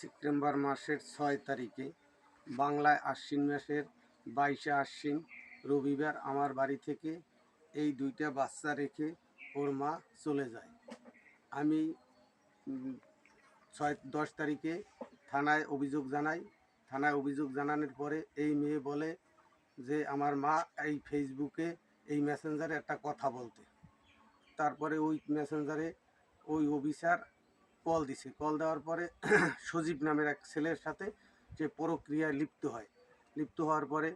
September মাসের ৬ তারিখে বাংলায় আশ্বিন মাসের ২২শে আশ্বিন রবিবার আমার বাড়ি থেকে এই দুইটা বাচ্চা রেখে ওর মা চলে যায়। আমি ১০ তারিখে থানায় অভিযোগ জানাই। থানায় অভিযোগ জানানোর পরে এই মেয়ে বলে যে আমার মা এই ফেসবুকে এই মেসেঞ্জারে একটা কথা বলতে। তারপরে ওই মেসেঞ্জারে ওই অফিসার কল দিছে। কল দেওয়ার পরে সজীব নামের এক ছেলের সাথে সে প্রক্রিয়ায় লিপ্ত হওয়ার পরে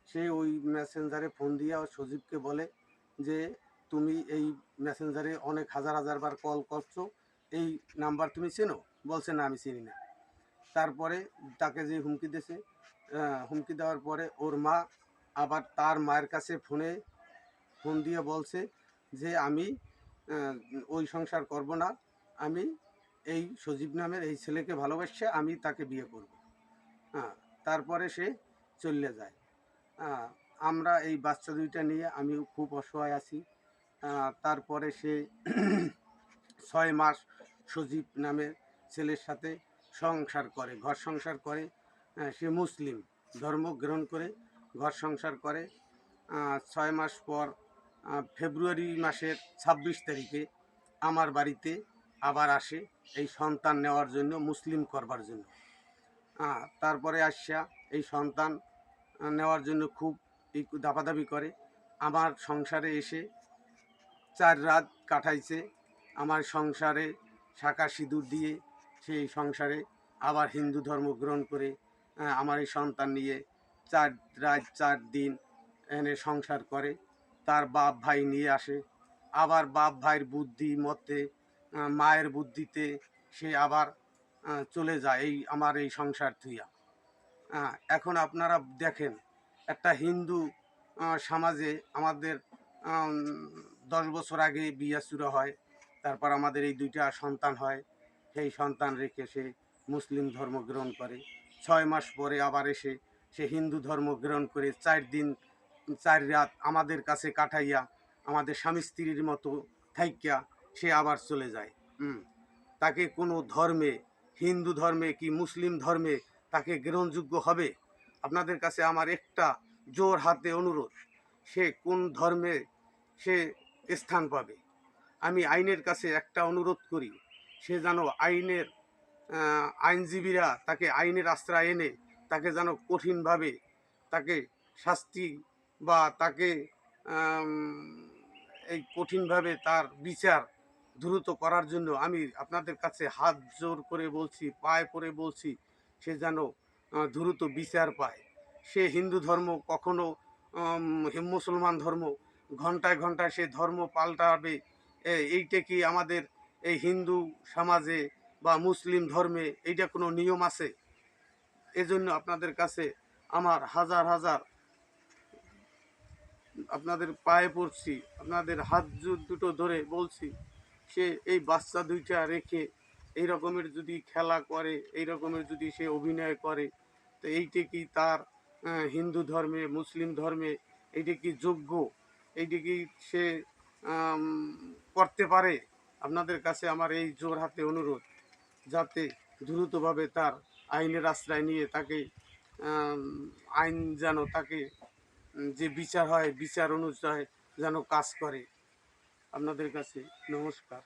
সে ওই মেসেঞ্জারে ফোন দিয়া সজীবকে বলে যে তুমি এই মেসেঞ্জারে অনেক হাজার বার কল করছো, এই নাম্বার তুমি চেনো? বলছে না, আমি চিনি না। তারপরে তাকে যে হুমকি দিয়েছে, হুমকি দেওয়ার পরে ওর মা আবার তার মায়ের কাছে ফোন দিয়ে বলছে যে আমি ওই সংসার করব না, আমি এই সজীব নামের এই ছেলেকে ভালোবাসছে, আমি তাকে বিয়ে করব। তারপরে সে চলে যায়। আমরা এই বাচ্চা দুইটা নিয়ে আমি খুব অসহায় আছি। তারপরে সে ৬ মাস সজীব নামের ছেলের সাথে ঘর সংসার করে। সে মুসলিম ধর্ম গ্রহণ করে ঘর সংসার করে। ৬ মাস পর ফেব্রুয়ারি মাসের ২৬ তারিখে আমার বাড়িতে আবার আসে এই সন্তান নেওয়ার জন্য, মুসলিম করবার জন্য। তারপরে আসা এই সন্তান নেওয়ার জন্য খুব দাপাদাপি করে। আমার সংসারে এসে ৪ রাত কাটাইছে। আমার সংসারে শাঁখা সিঁদুর দিয়ে সেই সংসারে আবার হিন্দু ধর্ম গ্রহণ করে আমার এই সন্তান নিয়ে ৪ রাত ৪ দিন এনে সংসার করে। তার বাপ ভাই নিয়ে আসে, আবার বাপ ভাইয়ের বুদ্ধি মতে মায়ের বুদ্ধিতে সে আবার চলে যায় আমার এই সংসার থুইয়া। এখন আপনারা দেখেন, একটা হিন্দু সমাজে আমাদের ১০ বছর আগে বিয়ে শুরু হয়, তারপর আমাদের এই দুইটা সন্তান হয়। সেই সন্তান রেখে সে মুসলিম ধর্ম গ্রহণ করে। ৬ মাস পরে আবার এসে সে হিন্দু ধর্ম গ্রহণ করে ৪ দিন ৪ রাত আমাদের কাছে কাটাইয়া আমাদের স্বামী স্ত্রীর মতো থাইকা সে আবার চলে যায়। তাকে কোনো ধর্মে, হিন্দু ধর্মে কি মুসলিম ধর্মে তাকে গ্রহণযোগ্য হবে? আপনাদের কাছে আমার একটা জোর হাতে অনুরোধ, সে কোন ধর্মে সে স্থান পাবে। আমি আইনের কাছে একটা অনুরোধ করি, সে যেন আইনজীবীরা তাকে আইনের আশ্রয় এনে তাকে যেন কঠিনভাবে তাকে শাস্তি বা তাকে এই কঠিনভাবে তার বিচার দ্রুত করার জন্য আমি আপনাদের কাছে হাত জোর করে বলছি, পায়ে পড়ে বলছি, সে যেন দ্রুত বিচার পায়। সে হিন্দু ধর্ম কখনো মুসলমান ধর্ম ঘন্টায় ঘন্টায় সে ধর্ম পাল্টাবে, এইটা কি আমাদের এই হিন্দু সমাজে বা মুসলিম ধর্মে এইটা কোনো নিয়ম আছে? এজন্য আপনাদের কাছে আমার হাজার আপনাদের পায়ে পড়ছি, আপনাদের হাত দুটো ধরে বলছি, সে এই বাচ্চা দুইটা রেখে এই রকমের যদি খেলা করে, এই রকমের যদি সে অভিনয় করে, তো এইটা কি তার হিন্দু ধর্মে মুসলিম ধর্মে এইটা কি যোগ্য? এইটা কি সে করতে পারে? আপনাদের কাছে আমার এই জোর হাতে অনুরোধ, যাতে দ্রুতভাবে তার আইনের আশ্রয় নিয়ে তাকে আইন যেন তাকে যে বিচার হয় বিচার অনুযায়ী যেন কাজ করে। আপনাদের কাছে নমস্কার।